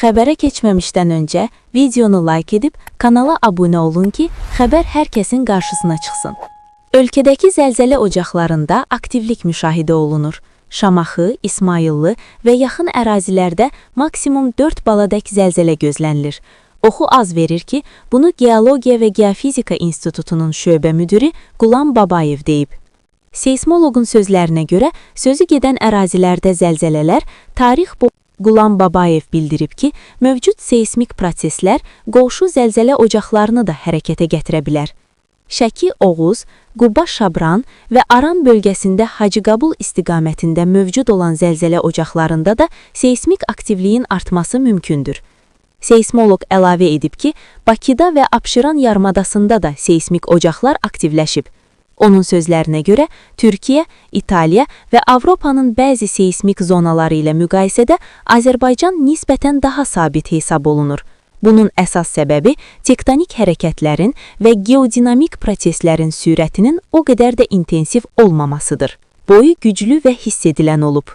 Xəbərə keçməmişdən öncə videonu like edib kanala abunə olun ki, xəbər hər kəsin qarşısına çıxsın. Ölkədəki zəlzələ ocaqlarında aktivlik müşahidə olunur. Şamaxı, İsmayıllı və yaxın ərazilərdə maksimum 4 baladək zəlzələ gözlənilir. Oxu az verir ki, bunu Geologiya və Geofizika İnstitutunun şöbə müdiri Qulam Babayev deyib. Seysmologun sözlərinə görə, sözü gedən ərazilərdə zəlzələlər tarix boyu Qulam Babayev bildirib ki, mövcud seysmik proseslər qonşu zəlzələ ocaqlarını da hərəkətə gətirə bilər. Şəki, Oğuz, Quba, Şabran və Aran bölgəsində Hacıqabul istiqamətində mövcud olan zəlzələ ocaqlarında da seysmik aktivliyin artması mümkündür. Seysmoloq əlavə edib ki, Bakıda və Abşeron yarımadasında da seysmik ocaqlar aktivləşib. Onun sözlərinə görə, Türkiyə, İtaliya və Avropanın bəzi seysmik zonaları ilə müqayisədə Azərbaycan nisbətən daha sabit hesab olunur. Bunun əsas səbəbi tektonik hərəkətlərin və geodinamik proseslərin sürətinin o qədər də intensiv olmamasıdır. Boyu güclü və hiss edilən olub.